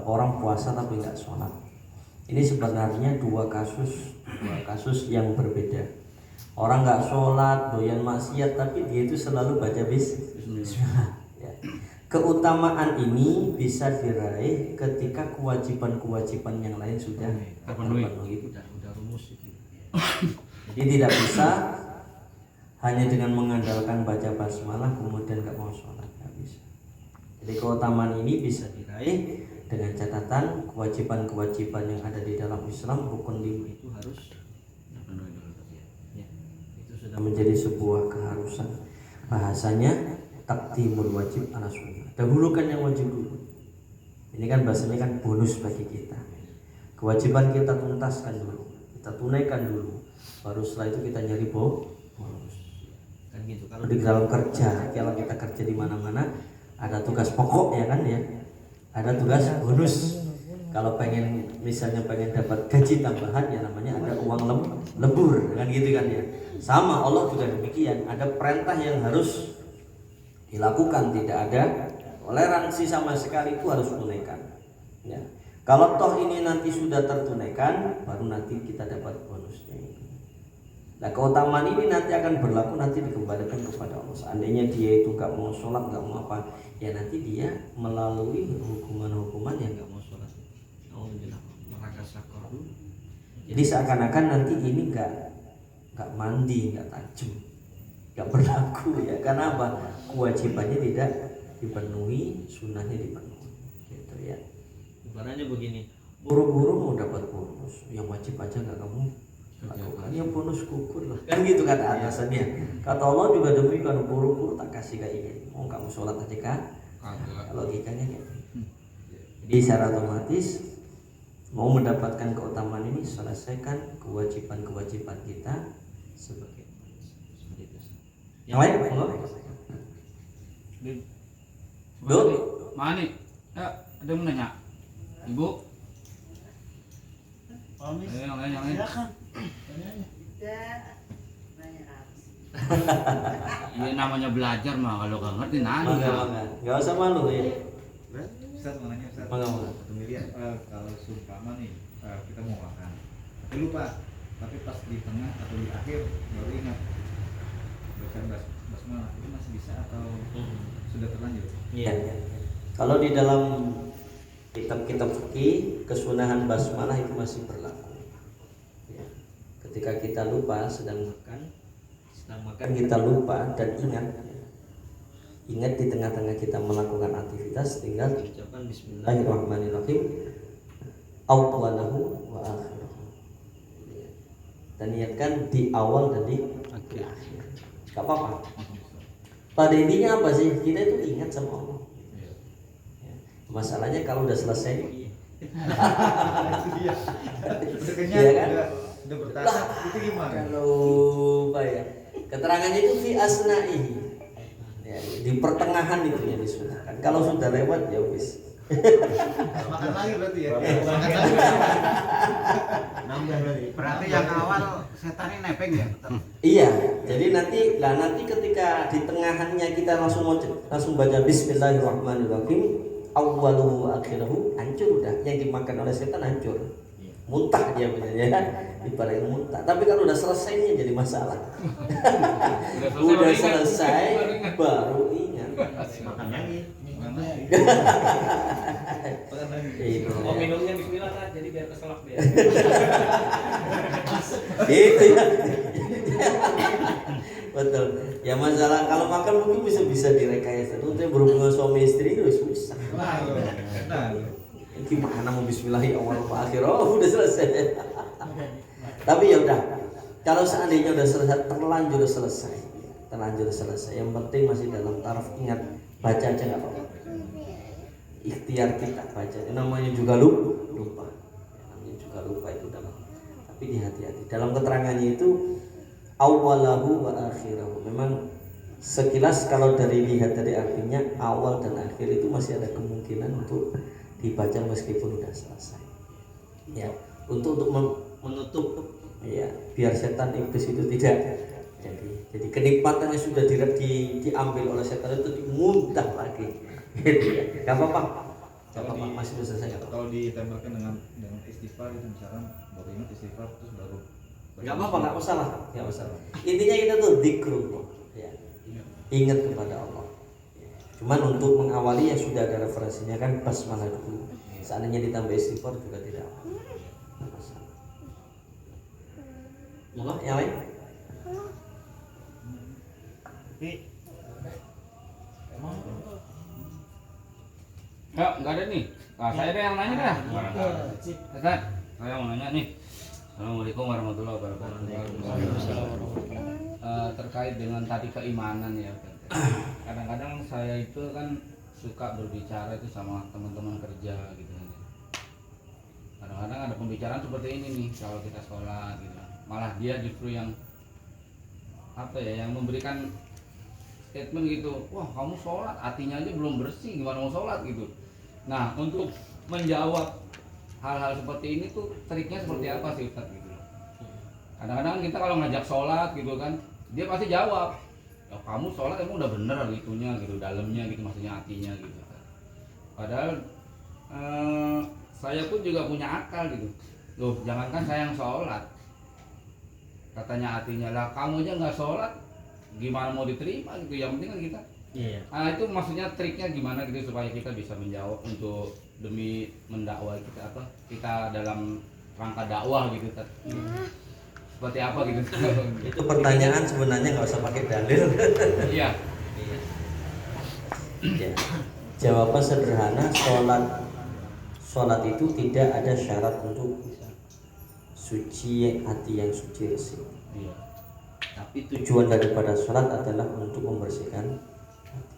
orang puasa tapi nggak sholat. Ini sebenarnya dua kasus yang berbeda. Orang nggak sholat, doyan maksiat, tapi dia itu selalu baca bismillah. Ya. Keutamaan ini bisa diraih ketika kewajiban-kewajiban yang lain sudah terpenuhi. Udah rumus itu. Jadi tidak bisa hanya dengan mengandalkan baca basmalah kemudian nggak mau sholat, nggak bisa. Jadi keutamaan ini bisa diraih dengan catatan kewajiban-kewajiban yang ada di dalam Islam, rukun 5 itu harus terpenuhi dulu. Ya. Itu sudah menjadi sebuah keharusan. Bahasanya taqdimul wajib ala sunnah. Dahulukan yang wajib dulu. Ini kan bahasanya kan bonus bagi kita. Kewajiban kita tuntaskan dulu, kita tunaikan dulu. Baru setelah itu kita nyari bonus. Kan gitu. Kalau di dalam kerja, kalau kita kerja di mana-mana ada tugas pokok ya kan ya. Ada tugas bonus. Kalau misalnya pengen dapat gaji tambahan ya namanya ada uang lembur kan gitu kan ya. Sama Allah juga demikian, ada perintah yang harus dilakukan, tidak ada toleransi sama sekali, itu harus tunaikan. Ya. Kalau toh ini nanti sudah tertunaikan, baru nanti kita dapat bonusnya. Nah keutamaan ini nanti akan berlaku, nanti dikembalikan kepada Allah. Seandainya dia itu gak mau sholat, gak mau apa, ya nanti dia melalui hukuman-hukuman yang gak mau sholat. Jadi seakan-akan nanti ini gak mandi, gak tajam, gak berlaku ya. Karena apa? Kewajibannya tidak dipenuhi, sunnahnya dipenuhi. Gitu ya. Ibaratnya begini, buru-buru mau dapat bonus, yang wajib aja gak kamu lakukan, yang bonus kukur lah. Kan gitu kata atasannya. Kata Allah juga demikian, buru-buru tak kasih kayak ini. Mau kamu sholat aja kan? Logikanya kayak gitu. Jadi secara otomatis mau mendapatkan keutamaan ini, selesaikan kewajiban-kewajiban kita sebagai itu. Yang lain Bu, mana? Ya, ada yang nanya. Ibu. Yang lain. Iya namanya belajar mah, kalau nggak ngerti nanya. Nggak usah malu ya. Ustaz mau nanya Ustaz. Kalau seumpama nih kita mau makan, tapi lupa, tapi pas di tengah atau di akhir baru ingat baca basmalah, itu masih bisa atau sudah terlanjur? Iya. Kalau di dalam kitab-kitab fikih kesunahan basmalah itu masih berlaku. Ya. Ketika kita lupa sedang makan kita lupa dan ingat di tengah-tengah kita melakukan aktivitas, tinggal ucapan Bismillahirrahmanirrahim awwalahu wa akhirahu. Dan niatkan di awal dan di akhir. Gak apa-apa. Pada intinya apa sih? Kita itu ingat sama Allah. Ya. Masalahnya kalau udah selesai ya kan? Udah bertahap itu gimana? Kalau lupa ya. Keterangannya itu fi asna'ihi. Ya, di pertengahan itu yang disunahkan. Kalau sudah lewat ya wis. Makan lagi berarti ya. Nambah lagi. Berarti yang awal setan ini nepeng ya? Iya. Jadi nanti ketika di tengahannya kita langsung baca Bismillahirrahmanirrahim awwaluhu akhirahu, hancur udah. Yang dimakan oleh setan hancur. Muntah dia benar ya. Ibaratnya muntah. Tapi kalau udah selesai ini jadi masalah. Udah selesai baru ingat. Makan lagi. Oh minumnya bismillah kan, jadi biar keselak dia. Itu ya. Betul. Ya masalah kalau makan mungkin bisa direkayasa. Untuk berhubungan suami istri itu susah. Gimana mau bismillahi awal wa akhir? Oh, udah selesai. Tapi ya udah. Kalau seandainya udah selesai, terlanjur selesai. Yang penting masih dalam taraf, ingat baca aja nggak apa-apa. Ikhtiar kita baca. Itu namanya juga lupa. Namanya juga lupa itu dalam. Tapi hati-hati. Dalam keterangannya itu awalahu wa akhirahu. Memang sekilas kalau lihat dari artinya awal dan akhir itu masih ada kemungkinan untuk dibaca meskipun sudah selesai. Ya, untuk menutup ya biar setan iblis itu tidak jadi kenikmatannya sudah diambil oleh setan itu dimuntah lagi. Gitu ya. Gak apa-apa. Kalau Pak, di masih bisa selesai nggak? kalau ditambahkan dengan istighfar itu misalkan baru ingat istighfar terus baru Nggak apa-apa, nggak masalah, nggak masalah. Intinya kita tuh dzikrullah, ya. Ingat kepada Allah. Cuman untuk mengawali ya sudah ada referensinya kan basmalah dulu. Seandainya ditambah istighfar juga tidak apa. Nggak masalah. Mula yang lain? Ya, nggak ada nih. Nah, saya ada yang nanya dah. Ustaz, saya mau nanya nih. Assalamualaikum warahmatullahi wabarakatuh. Terkait dengan tadi keimanan ya. Kadang-kadang saya itu kan suka berbicara itu sama teman-teman kerja gitu. Kadang-kadang ada pembicaraan seperti ini nih kalau kita sholat gitu. Malah dia justru yang apa ya, yang memberikan statement gitu, wah kamu sholat hatinya aja belum bersih, gimana mau sholat gitu. Nah, untuk menjawab hal-hal seperti ini tuh triknya seperti apa sih Ustaz gitu. Kadang-kadang kita kalau ngajak sholat gitu kan, dia pasti jawab, ya kamu sholat emang udah bener gitunya gitu, dalamnya gitu, maksudnya hatinya gitu. Padahal saya pun juga punya akal gitu. Loh, jangankan saya yang sholat, katanya hatinya lah kamu aja nggak sholat, gimana mau diterima gitu. Yang penting kan kita. Iya. Nah, itu maksudnya triknya gimana gitu supaya kita bisa menjawab untuk demi mendakwah kita apa kita dalam rangka dakwah gitu. Seperti apa gitu. Itu pertanyaan sebenarnya nggak usah pakai dalil. Iya. Ya. Jawaban sederhana, sholat itu tidak ada syarat untuk suci hati yang suci bersih. Iya. Tapi tujuan daripada sholat adalah untuk membersihkan hati.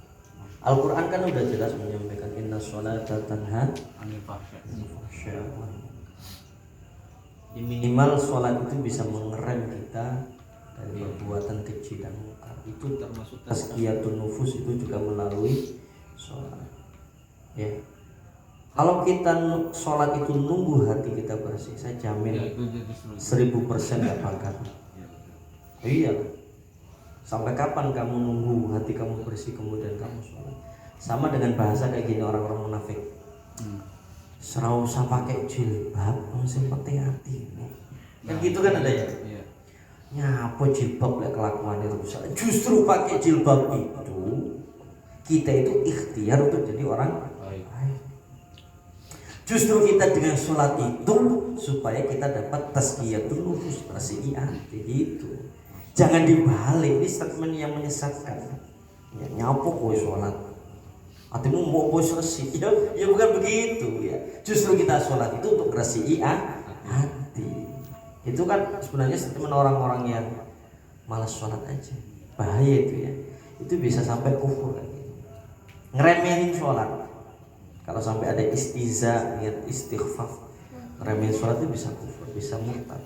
Al-Quran kan udah jelas menyampaikan inna sholata tanha Anil fahsya. Minimal sholat itu bisa mengerem kita dari perbuatan keji dan munkar. Itu termasuk tazkiyatun nufus, itu juga melalui sholat. Ya. Kalau kita sholat itu nunggu hati kita bersih, saya jamin Ya, itu justru 1000% nggak bakal. Iya. Sampai kapan kamu nunggu hati kamu bersih kemudian kamu sholat? Sama dengan bahasa kayak gini orang-orang munafik. Serau usah pakai jilbab, masih penting hati. Kan gitu kan ada ya? Iya. Nyapa jilbab lek kelakuannya rusak. Justru pakai jilbab itu kita itu ikhtiar untuk jadi orang Baik. baik. Justru kita dengan sholat itu supaya kita dapat tazkiyatun nufus, bersih hati gitu. Jangan dibalik, ini statement yang menyesatkan. Ya, nyapu kowe sholat, hatimu mau bersih, ya bukan begitu ya. Justru kita sholat itu untuk bersih hati. Itu kan sebenarnya statement orang-orang yang malas sholat aja. Bahaya itu ya. Itu bisa sampai kufur kan gitu. Ngeremehin sholat. Kalau sampai ada istiza, niat istighfar, ngeremehin sholat itu bisa kufur, bisa murtad.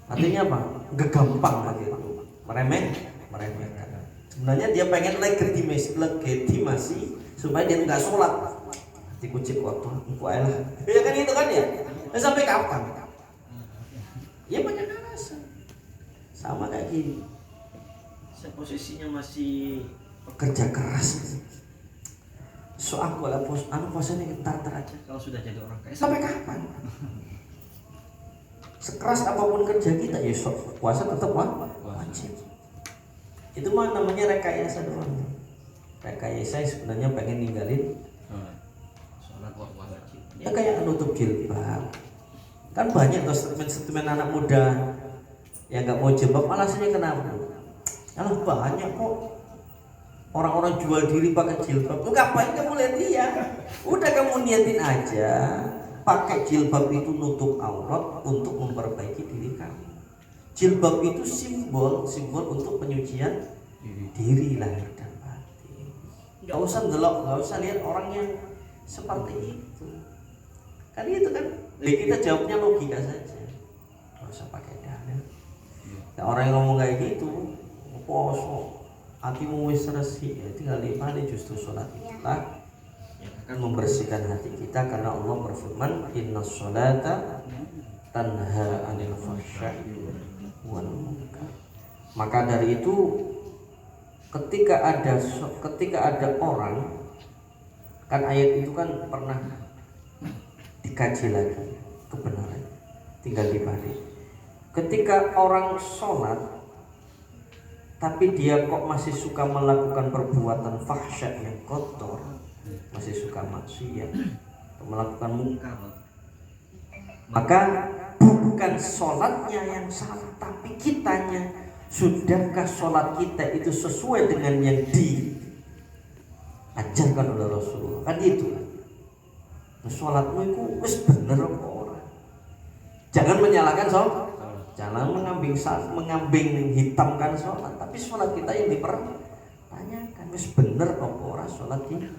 Artinya apa? Gegampang gitu. Meremehkan. Sebenarnya dia pengen legitimasi supaya dia nggak sholat. Hati kucing waktu engkau lah. Ya kan itu kan ya. Sampai kapan? Ya banyak alasan. Sama kayak gini. Saya posisinya masih bekerja keras. So aku lah puasanya ntar aja kalau sudah jadi orang kaya. Sampai kapan? Sekeras apapun kerja kita ya puasa tetap wajib. Itu mah namanya rekayasa doang. Rekayasa sebenarnya pengen ninggalin sholat wajib. Ya kayak nutup jilbab. Kan banyak tuh statement anak muda yang nggak mau jilbab, alasannya kenapa? Alah banyak kok orang-orang jual diri pakai jilbab. Lu ngapain kamu lihat dia? Udah kamu niatin aja. Pakai jilbab itu nutup aurat untuk memperbaiki diri kamu. Jilbab itu simbol untuk penyucian diri lahir dan batin. Gak usah delok, gak usah lihat orang yang seperti itu. Kan itu kan, kita jawabnya logika saja. Gak usah pakai dalil. Nah, orang yang ngomong kayak gitu, poso, hatimu wis resik, ya tinggal dipahami justru sholat itulah akan membersihkan hati kita, karena Allah berfirman innas sholata tanha 'anil fahsya'i wal munkar. Maka dari itu ketika ada orang Kan ayat itu kan pernah dikaji lagi kebenaran, tinggal dibalik. Ketika orang sholat tapi dia kok masih suka melakukan perbuatan fahsya yang kotor, masih suka maksiat atau melakukan mungkar, maka bukan sholatnya yang salah, tapi kitanya. Sudahkah sholat kita itu sesuai dengan yang diajarkan oleh Rasulullah? Kan itu. Sholatmu itu wis bener apa ora? Jangan menyalahkan sholat, jangan mengambing hitamkan sholat, tapi sholat kita yang dipertanyakan wis bener apa ora sholat kita.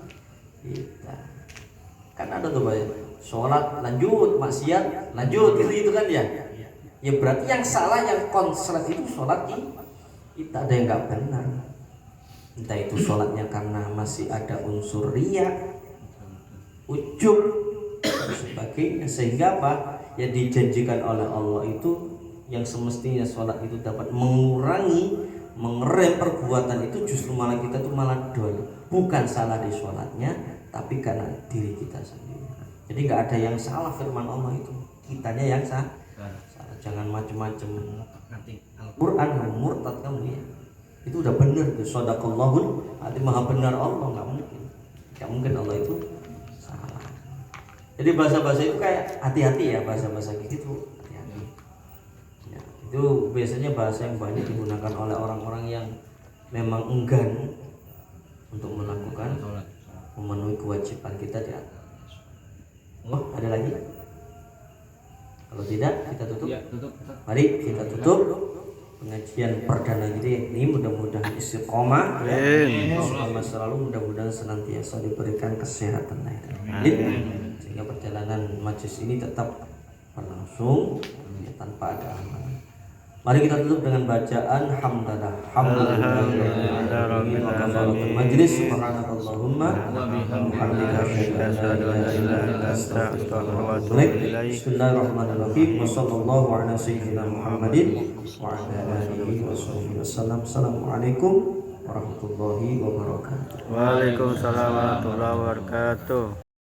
Kan ada tuh banyak sholat lanjut, maksiat lanjut, itu kan ya. Ya berarti yang salah, yang konslet itu sholat kita ada yang nggak benar. Entah itu sholatnya karena masih ada unsur riya, ujub dan sebagainya, sehingga apa yang dijanjikan oleh Allah itu yang semestinya sholat itu dapat mengurangi, mengerem perbuatan itu, justru malah kita tuh malah dol. Bukan salah di sholatnya, tapi karena diri kita sendiri. Jadi nggak ada yang salah firman Allah itu, kitanya yang salah. Jangan macam-macam Quran murtad kamu ya. Itu udah benar tuh, shadaqallahul azim, maha benar Allah, nggak mungkin Allah itu salah. Jadi bahasa-bahasa itu kayak hati-hati ya, bahasa-bahasa gitu hati-hati ya, itu biasanya bahasa yang banyak digunakan oleh orang-orang yang memang enggan untuk melakukan memenuhi kewajiban kita di atas. Oh, ada lagi? Kalau tidak kita tutup. Ya, tutup. Mari kita tutup pengajian perdana ini, mudah-mudahan istiqomah ya. Istiqomah selalu, mudah-mudahan senantiasa diberikan kesehatan lahir batin, sehingga perjalanan majelis ini tetap berlangsung ya, tanpa ada halangan. Mari kita tutup dengan bacaan hamdalah hamdalillahirabbil majlis, subhanakallahumma wa bihamdika asyhadu an la ilaha illa anta astaghfiruka wa atubu ilaik. Bismillahirrahmanirrahim. Wassallallahu ala sayyidina Muhammadin wa ala alihi washabbihi wasallam. Assalamualaikum warahmatullahi wabarakatuh. Waalaikumsalam warahmatullahi wabarakatuh.